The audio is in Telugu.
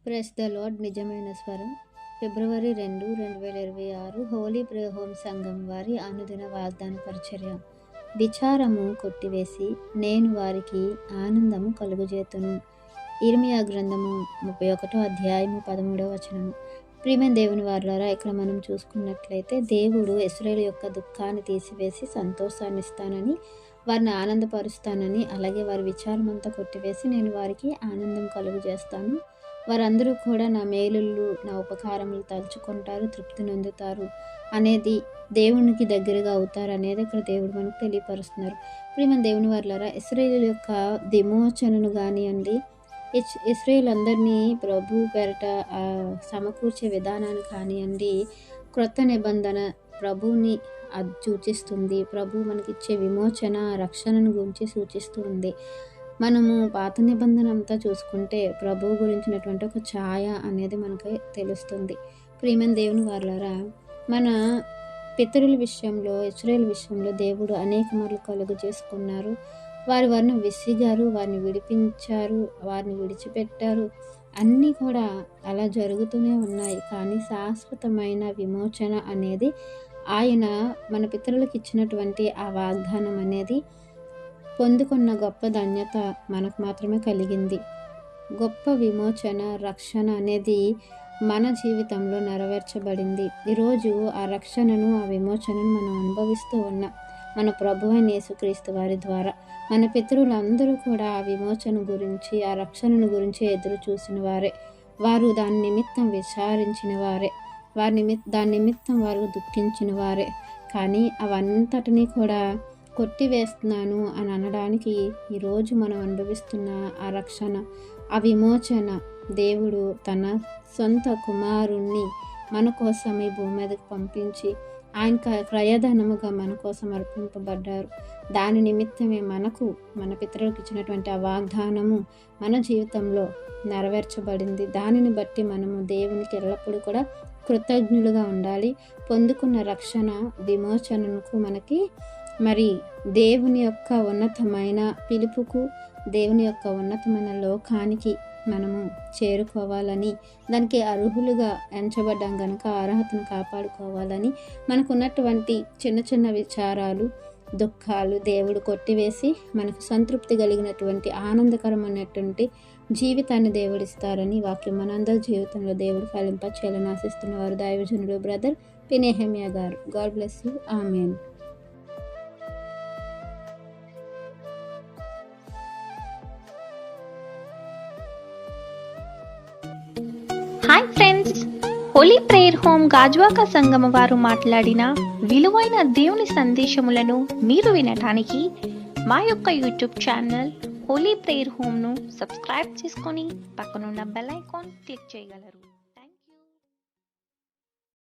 ప్రెస్ ద లార్డ్ నిజమైన స్వరం ఫిబ్రవరి 2, 2026 హోలీ ప్రేయర్ హోమ్ సంఘం వారి అనుదిన వాగ్దాన పరిచర్య. విచారము కొట్టివేసి నేను వారికి ఆనందము కలుగజేతును. ఇర్మియా గ్రంథము 31వ అధ్యాయము 13వ వచనము. ప్రియమైన దేవుని వారులారా, ఇక్కడ మనం చూసుకున్నట్లయితే దేవుడు ఇశ్రాయేలు యొక్క దుఃఖాన్ని తీసివేసి సంతోషాన్ని ఇస్తానని, వారిని ఆనందపరుస్తానని, అలాగే వారి విచారమంతా కొట్టివేసి నేను వారికి ఆనందం కలుగజేస్తాను. వారందరూ కూడా నా మేలులు, నా ఉపకారములు తలుచుకుంటారు, తృప్తి నొందుతారు అనేది, దేవునికి దగ్గరగా అవుతారు అనేది ఇక్కడ దేవుడు మనకు తెలియపరుస్తున్నారు. ప్రియమైన దేవుని వారులారా, ఇశ్రాయేలు యొక్క విమోచనను కానివ్వండి, ఇశ్రాయేలు అందరినీ ప్రభు పేరట సమకూర్చే విధానాన్ని కానివ్వండి, క్రొత్త నిబంధన ప్రభువుని అది సూచిస్తుంది. ప్రభు మనకిచ్చే విమోచన, రక్షణను గురించి సూచిస్తూ ఉంది. మనము పాత నిబంధన అంతా చూసుకుంటే ప్రభువు గురించినటువంటి ఒక ఛాయ అనేది మనకి తెలుస్తుంది. ప్రియమైన దేవుని వారులారా, మన పితరుల విషయంలో, ఇశ్రాయేలు విషయంలో దేవుడు అనేక మార్లు కలుగు చేసుకున్నారు. వారిని విసిగారు, వారిని విడిపించారు, వారిని విడిచిపెట్టారు. అన్నీ కూడా అలా జరుగుతూనే ఉన్నాయి. కానీ శాశ్వతమైన విమోచన అనేది ఆయన మన పితరులకు ఇచ్చినటువంటి ఆ వాగ్దానం అనేది పొందుకున్న గొప్ప ధన్యత మనకు మాత్రమే కలిగింది. గొప్ప విమోచన, రక్షణ అనేది మన జీవితంలో నెరవేర్చబడింది. ఈరోజు ఆ రక్షణను, ఆ విమోచనను మనం అనుభవిస్తూ ఉన్నాం మన ప్రభువైన యేసుక్రీస్తు వారి ద్వారా. మన పితరులందరూ కూడా ఆ విమోచన గురించి, ఆ రక్షణను గురించి ఎదురు చూసిన వారే. వారు దాని నిమిత్తం విచారించిన వారే. దాని నిమిత్తం వారు దుఃఖించిన వారే. కానీ అవంతటినీ కూడా కొట్టివేస్తున్నాను అని అనడానికి ఈరోజు మనం అనుభవిస్తున్న ఆ రక్షణ, ఆ విమోచన, దేవుడు తన సొంత కుమారుణ్ణి మన కోసం ఈ భూమి మీదకి పంపించి ఆయన క్రయధనముగా మన కోసం అర్పింపబడ్డారు. దాని నిమిత్తమే మన పితరులకు ఇచ్చినటువంటి ఆ వాగ్దానము మన జీవితంలో నెరవేర్చబడింది. దానిని బట్టి మనము దేవునికి ఎల్లప్పుడూ కూడా కృతజ్ఞులుగా ఉండాలి. పొందుకున్న రక్షణ, విమోచనకు మనకి దేవుని యొక్క ఉన్నతమైన పిలుపుకు, దేవుని యొక్క ఉన్నతమైన లోకానికి మనము చేరుకోవాలని, దానికి అర్హులుగా ఎంచబడ్డాం కనుక అర్హతను కాపాడుకోవాలని, మనకున్నటువంటి చిన్న చిన్న విచారాలు, దుఃఖాలు దేవుడు కొట్టివేసి మనకు సంతృప్తి కలిగినటువంటి ఆనందకరమైనటువంటి జీవితాన్ని దేవుడిస్తారని వాక్యం మనందరి జీవితంలో దేవుడు ఫలింపచేయాలని ఆశిస్తున్న వారు దైవజనుడు బ్రదర్ పి. నెహెమ్యా గారు. God bless you. Amen. Hi friends, holy prayer home Gajuwaka Sangama వారు మాట్లాడిన విలువైన దేవుని సందేశములను మీరు వినటానికి మా యొక్క యూట్యూబ్ ఛానల్ హోలీ ప్రేయర్ హోమ్ను సబ్స్క్రైబ్ చేసుకొని పక్కనున్న బెల్ ఐకాన్ క్లిక్ చేయగలరు.